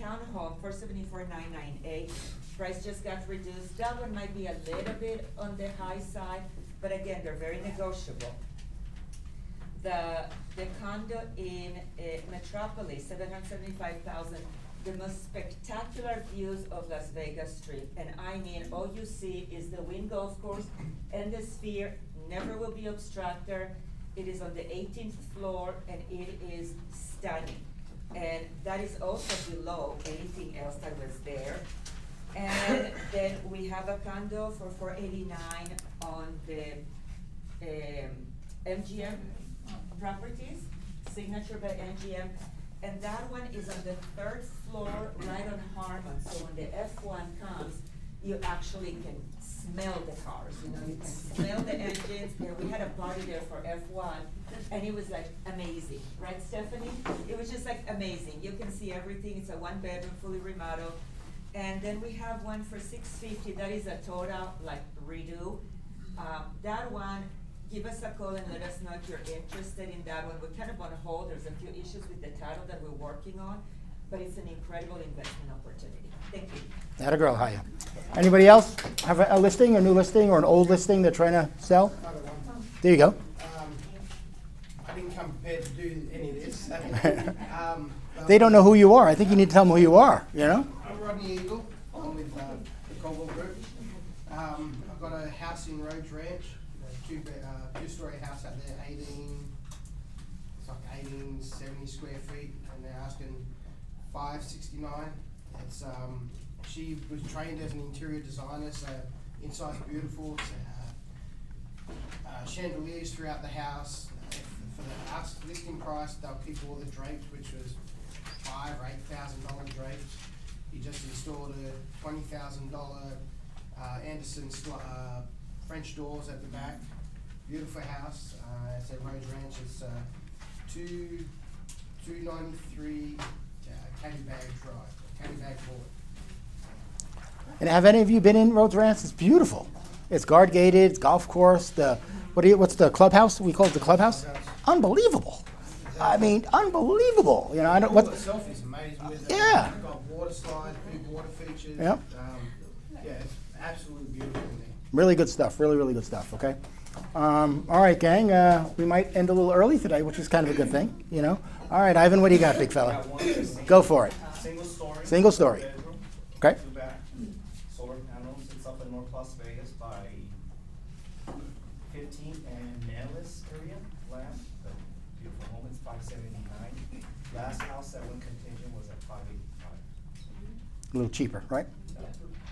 townhome for $74,998. Price just got reduced. That one might be a little bit on the high side, but again, they're very negotiable. The condo in Metropolis, $775,000. The most spectacular views of Las Vegas Strip, and I mean, all you see is the Wynn Golf Course and the Sphere. Never will be obstructed. It is on the 18th floor, and it is stunning. And that is also below anything else that was there. And then we have a condo for $489,000 on the MGM properties, signature by MGM. And that one is on the 3rd floor, right on Harmon. So when the F1 comes, you actually can smell the cars. You can smell the engines. And we had a party there for F1, and it was like amazing, right, Stephanie? It was just like amazing. You can see everything. It's a 1-bedroom, fully remodeled. And then we have one for $650,000. That is a total like redo. That one, give us a call and let us know if you're interested in that one. We're kind of on hold. There's a few issues with the title that we're working on, but it's an incredible investment opportunity. Thank you. That a girl, Haya. Anybody else have a listing, a new listing, or an old listing they're trying to sell? There you go. I didn't come prepared to do any of this. They don't know who you are. I think you need to tell them who you are, I'm Rodney Eagle. I'm with the Cobalt Group. I've got a house in Rhodes Ranch, a 2-story house out there, 1870 square feet, and they're asking $569,000. It's she was trained as an interior designer, so inside's beautiful. Chandeliers throughout the house. For the house listing price, they'll keep all the drapes, which was $5,000 or $8,000 drapes. He just installed a $20,000 Anderson French doors at the back. Beautiful house. It's at Rhodes Ranch. It's 293 Caddy-Bag Drive, Caddy-Bag Court. And have any of you been in Rhodes Ranch? It's beautiful. It's guard gated, it's golf course. The what's the clubhouse? We call it the clubhouse? Unbelievable. I mean, unbelievable. You know, I don't, All the what, selfies amazing with it. Yeah. We've got water slides, big water features. Yep. Yeah, it's absolutely beautiful in there. really good stuff, really, really good stuff, okay? All right, gang, we might end a little early today, which is kind of a good thing, you know? All right, Ivan, what do you got, big fella? Go for it. Single story. Single story. Bedroom, Okay. 2 bath, solar panels. It's up in North Las Vegas by 15 and Manlis area, land. The beautiful home, it's 579. Last house that went contingent was at 585. A little cheaper, right?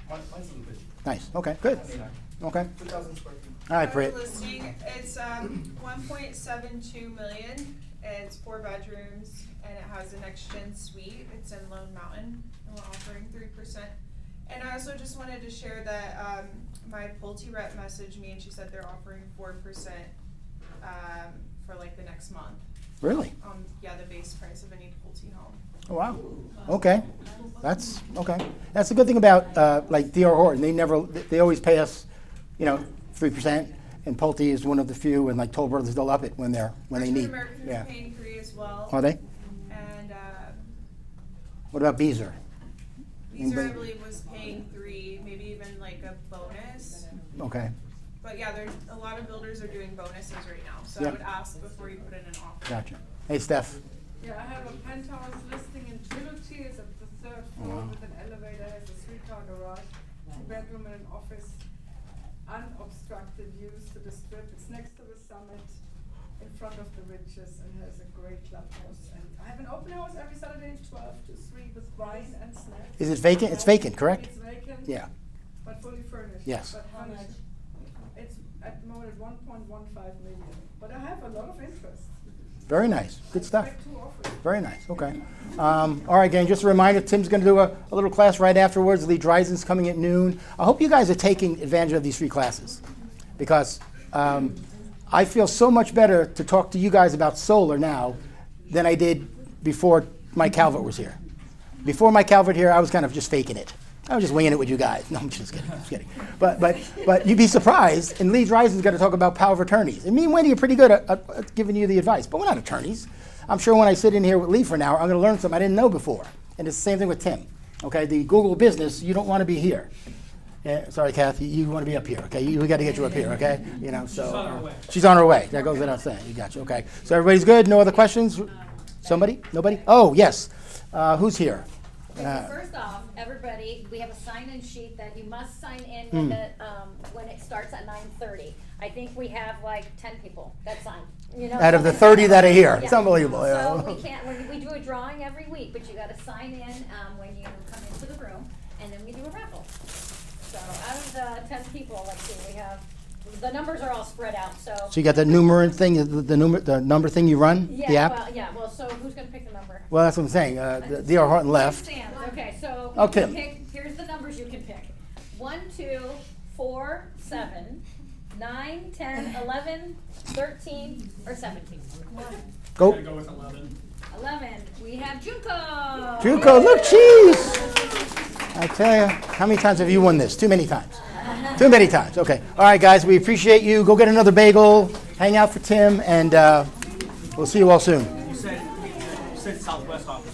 Mine's a little bit. Nice, okay, good. 589. Okay. 2,000 square feet. All right, Britt. Listing, it's 1.72 million. It's 4 bedrooms and it has a next gen suite. It's in Lone Mountain and we're offering 3%. And I also just wanted to share that my Pulte rep messaged me and she said they're offering 4% for like the next month. Really? Yeah, the base price of any Pulte home. Oh, wow. Okay. That's okay. That's the good thing about like D.R. Horton. They always pay us, you know, 3%. And Pulte is one of the few, and like Toll Brothers, they'll up it when they need. American is paying 3 as well. Are they? And What about Beezer? Beezer, I believe, was paying 3, maybe even like a bonus. Okay. But yeah, there's a lot of builders are doing bonuses right now, so Yep. I would ask before you put in an offer. Gotcha. Hey, Steph. Yeah, I have a penthouse listing in Trilogy. It's at the 3rd floor with an elevator, has a 3-car garage, 2-bedroom and an office, unobstructed views to the strip. It's next to the summit, in front of the Ridges, and has a great clubhouse. And I have an open house every Saturday, 12 to 3, with wine and snacks. Is it vacant? It's vacant, correct? It's vacant. Yeah. But fully furnished. Yes. But how much? It's at the moment 1.15 million. But I have a lot of interest. Very nice. Good stuff. I expect 2 offers. Very nice. Okay. All right, gang. Just a reminder, Tim's going to do a little class right afterwards. Lee Dreisen's coming at noon. I hope you guys are taking advantage of these free classes, because I feel so much better to talk to you guys about solar now than I did before Mike Calvert was here. Before Mike Calvert here, I was kind of just faking it. I was just winging it with you guys. No, I'm just kidding. I'm just kidding. But you'd be surprised. And Lee Dreisen's going to talk about power of attorneys. And me and Wendy are pretty good at giving you the advice, but we're not attorneys. I'm sure when I sit in here with Lee for an hour, I'm going to learn something I didn't know before. And it's the same thing with Tim. Okay, the Google business, you don't want to be here. Yeah, sorry, Kathy, you want to be up here. Okay, we got to get you up here. Okay, you know. So She's on her way. She's on her way. That goes without saying. You got you. Okay. So everybody's good. No other questions? Somebody? Nobody? Oh yes. Who's here? Okay, so first off, everybody, we have a sign-in sheet that you must sign in when when it starts at 9:30. I think we have like 10 people that signed. You know, Out of the 30 that are here. Yeah. It's unbelievable. So Yeah. we can't. We do a drawing every week, but you got to sign in when you come into the room, and then we do a raffle. So out of the 10 people, let's see, we have. The numbers are all spread out. So So you got the numerant thing, the number thing you run, yeah, the app. well, so who's gonna pick the number? Well, that's what I'm saying. D.R. Horton left. Stands. Okay, so Oh, you can Tim. pick, here's the numbers you can pick. 1, 2, 4, 7, 9, 10, 11, 13, or 17. Go. Gotta go with 11. 11, we have Junko. Junko, look, cheese. I tell you, how many times have you won this? Too many times. Too many times. Okay. All right, guys, we appreciate you. Go get another bagel, hang out for Tim, and we'll see you all soon. You said Southwest office.